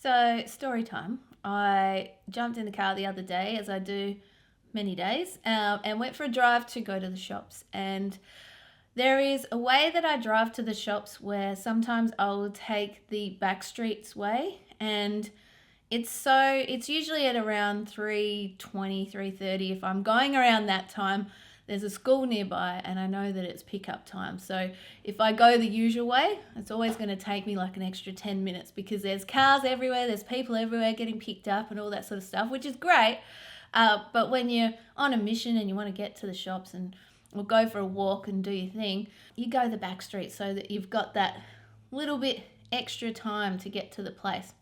So, story time. I jumped in the car the other day, as I do many days, and went for a drive to go to the shops. And there is a way that I drive to the shops where sometimes I'll take the back streets way, and it's usually at around 3:20, 3:30. If I'm going around that time, there's a school nearby and I know that it's pickup time. So if I go the usual way, it's always going to take me like an extra 10 minutes because there's cars everywhere, there's people everywhere getting picked up and all that sort of stuff, which is great. But when you're on a mission and you want to get to the shops and or go for a walk and do your thing, you go the back street so that you've got that little bit extra time to get to the place.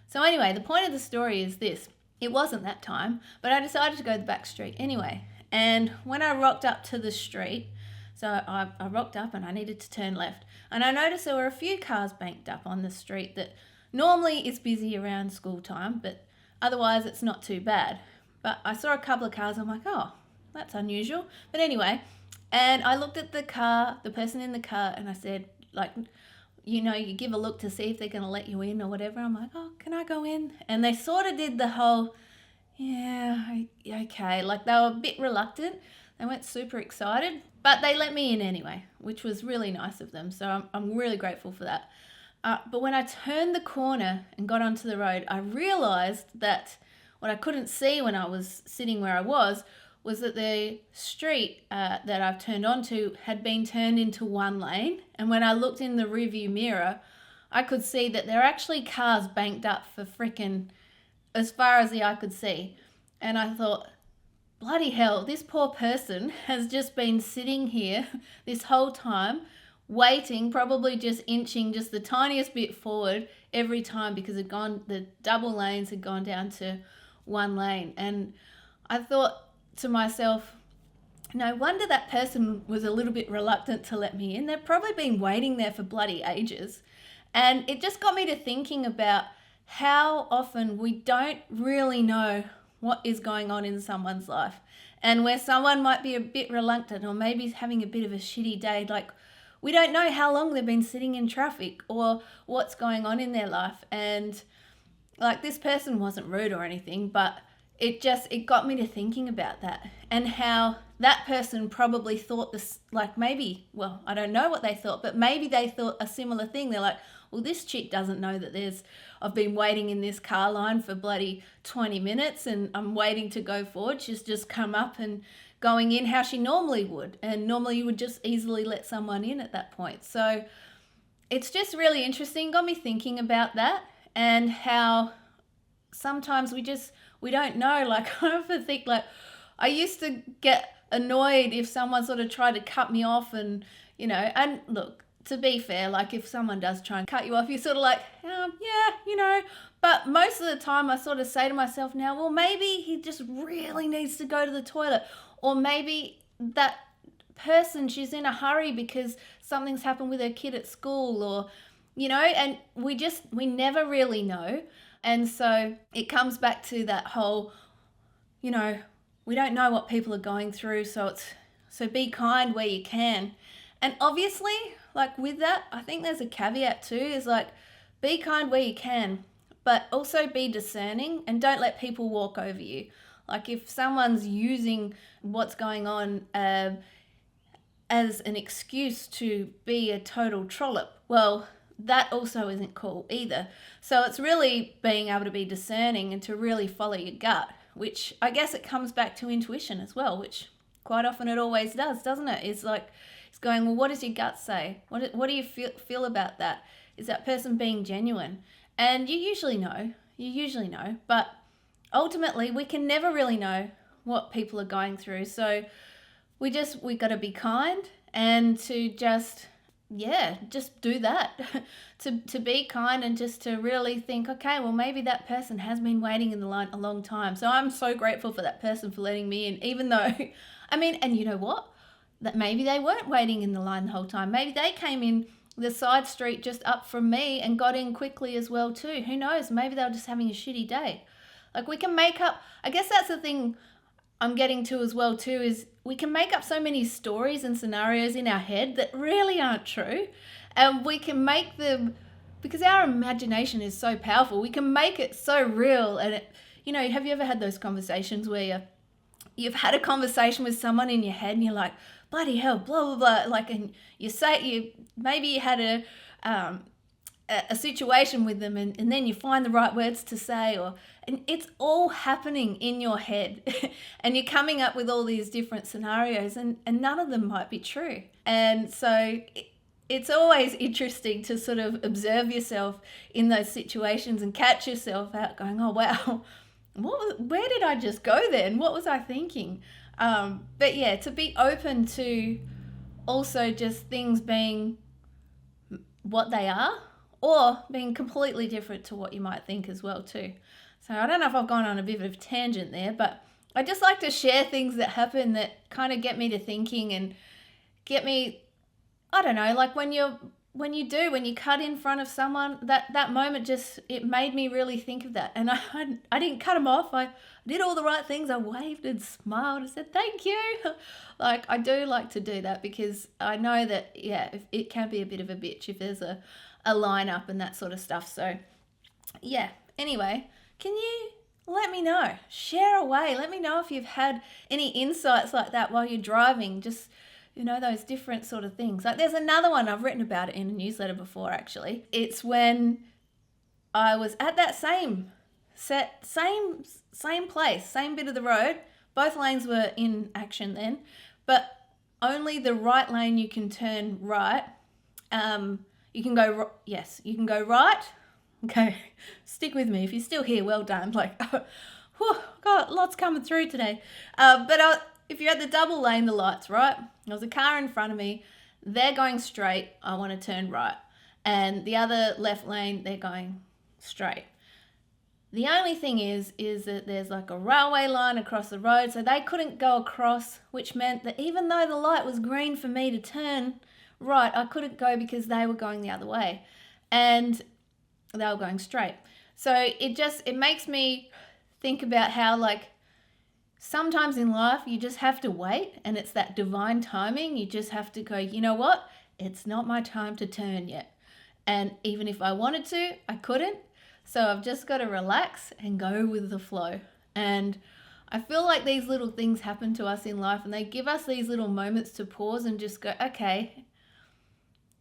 So anyway, the point of the story is this. It wasn't that time, but I decided to go the back street anyway. And when I rocked up to the street, so I rocked up and I needed to turn left. And I noticed there were a few cars banked up on the street that normally is busy around school time, but otherwise it's not too bad. But I saw a couple of cars, I'm like, oh, that's unusual. But anyway, and I looked at the car, the person in the car, and I said, like, you give a look to see if they're going to let you in or whatever. I'm like, oh, can I go in? And they sort of did the whole, yeah, okay. Like they were a bit reluctant. They weren't super excited, but they let me in anyway, which was really nice of them. So I'm really grateful for that. But when I turned the corner and got onto the road, I realized that what I couldn't see when I was sitting where I was that the street that I've turned onto had been turned into one lane. And when I looked in the rearview mirror, I could see that there are actually cars banked up for frickin' as far as the eye could see. And I thought, bloody hell, this poor person has just been sitting here this whole time, waiting, probably just inching just the tiniest bit forward every time because the double lanes had gone down to one lane. And I thought to myself, no wonder that person was a little bit reluctant to let me in. They've probably been waiting there for bloody ages. And it just got me to thinking about how often we don't really know what is going on in someone's life. And where someone might be a bit reluctant or maybe having a bit of a shitty day, like we don't know how long they've been sitting in traffic or what's going on in their life. And like this person wasn't rude or anything, but it got me to thinking about that and how that person probably thought this, like maybe, well, I don't know what they thought, but maybe they thought a similar thing. They're like, well, this chick doesn't know that I've been waiting in this car line for bloody 20 minutes and I'm waiting to go forward. She's just come up and going in how she normally would. And normally you would just easily let someone in at that point. So it's just really interesting. Got me thinking about that and how sometimes we don't know. Like I often think like I used to get annoyed if someone sort of tried to cut me off and look, to be fair, like if someone does try and cut you off, you're sort of like, yeah, but most of the time I sort of say to myself now, well, maybe he just really needs to go to the toilet, or maybe that person, she's in a hurry because something's happened with her kid at school, or, and we never really know. And so it comes back to that whole, we don't know what people are going through. So be kind where you can. And obviously, like with that, I think there's a caveat too, is like, be kind where you can, but also be discerning and don't let people walk over you. Like if someone's using what's going on as an excuse to be a total trollop, well, that also isn't cool either. So it's really being able to be discerning and to really follow your gut, which I guess it comes back to intuition as well, which quite often it always does, doesn't it? It's like, it's going, well, what does your gut say? What do you feel about that? Is that person being genuine? And you usually know, but ultimately we can never really know what people are going through. So we got to be kind and to just do that, to be kind and just to really think, okay, well, maybe that person has been waiting in the line a long time. So I'm so grateful for that person for letting me in, even though, and you know what? That maybe they weren't waiting in the line the whole time. Maybe they came in the side street just up from me and got in quickly as well too. Who knows? Maybe they were just having a shitty day. Like we can make up, I guess that's the thing I'm getting to as well too, is we can make up so many stories and scenarios in our head that really aren't true. And we can make them because our imagination is so powerful. We can make it so real. And have you ever had those conversations where you've had a conversation with someone in your head and you're like, bloody hell, blah, blah, blah. Like, and maybe you had a situation with them and then you find the right words to say, and it's all happening in your head and you're coming up with all these different scenarios and none of them might be true. And so it's always interesting to sort of observe yourself in those situations and catch yourself out going, oh, wow, where did I just go then? What was I thinking? But yeah, to be open to also just things being what they are or being completely different to what you might think as well too. So I don't know if I've gone on a bit of a tangent there, but I just like to share things that happen that kind of get me to thinking and get me, I don't know, like when you cut in front of someone, that moment just, it made me really think of that. And I didn't cut them off. I did all the right things. I waved and smiled and said, thank you. Like, I do like to do that because I know that, yeah, it can be a bit of a bitch if there's a lineup and that sort of stuff. So, yeah. Anyway, can you let me know? Share away. Let me know if you've had any insights like that while you're driving. Just, those different sort of things. Like there's another one, I've written about it in a newsletter before actually. It's when I was at that same place, same bit of the road. Both lanes were in action then, but only the right lane you can turn right. You can go right. Okay, stick with me. If you're still here, well done. Like, whew, got lots coming through today. If you're at the double lane, the light's right. There's a car in front of me. They're going straight. I want to turn right. And the other left lane, they're going straight. The only thing is that there's like a railway line across the road, so they couldn't go across, which meant that even though the light was green for me to turn right, I couldn't go because they were going the other way. And they were going straight. So it makes me think about how, like, sometimes in life you just have to wait, and it's that divine timing. You just have to go, you know what? It's not my time to turn yet. And even if I wanted to, I couldn't. So I've just got to relax and go with the flow. And I feel like these little things happen to us in life and they give us these little moments to pause and just go, okay,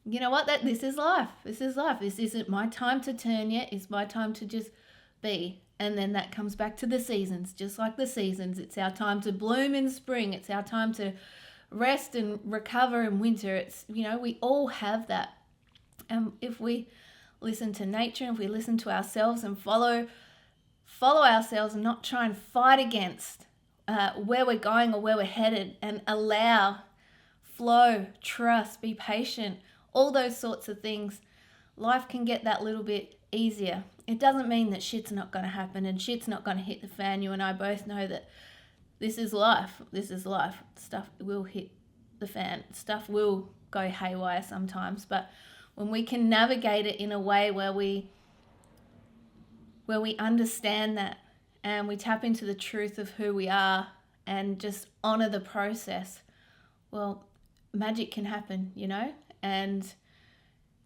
you know what? This is life. This is life. This isn't my time to turn yet. It's my time to just be. And then that comes back to the seasons, just like the seasons. It's our time to bloom in spring. It's our time to rest and recover in winter. It's, we all have that. And if we listen to nature, and if we listen to ourselves and follow ourselves and not try and fight against where we're going or where we're headed, and allow, flow, trust, be patient, all those sorts of things, life can get that little bit easier. It doesn't mean that shit's not going to happen and shit's not going to hit the fan. You and I both know that this is life. This is life. Stuff will hit the fan. Stuff will go haywire sometimes. But when we can navigate it in a way where we understand that and we tap into the truth of who we are and just honor the process, well, magic can happen, and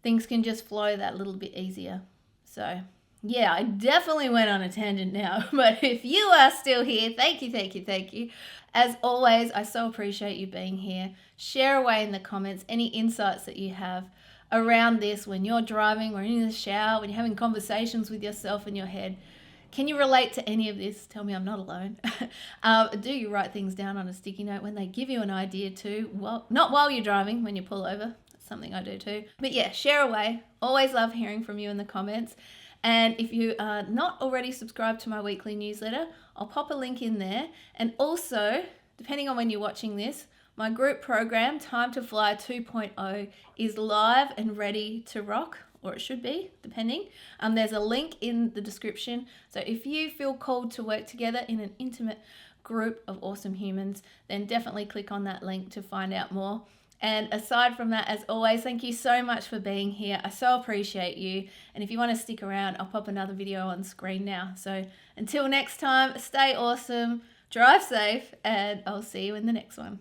things can just flow that little bit easier. So, yeah, I definitely went on a tangent now, but if you are still here, thank you, thank you, thank you. As always, I so appreciate you being here. Share away in the comments any insights that you have around this when you're driving or in the shower, when you're having conversations with yourself in your head. Can you relate to any of this? Tell me I'm not alone. Do you write things down on a sticky note when they give you an idea too? Well, not while you're driving, when you pull over. That's something I do too. But yeah, share away. Always love hearing from you in the comments. And if you are not already subscribed to my weekly newsletter, I'll pop a link in there. And also, depending on when you're watching this, my group program, Time to Fly 2.0, is live and ready to rock, or it should be, depending. There's a link in the description. So if you feel called to work together in an intimate group of awesome humans, then definitely click on that link to find out more. And aside from that, as always, thank you so much for being here. I so appreciate you. And if you want to stick around, I'll pop another video on screen now. So until next time, stay awesome, drive safe, and I'll see you in the next one.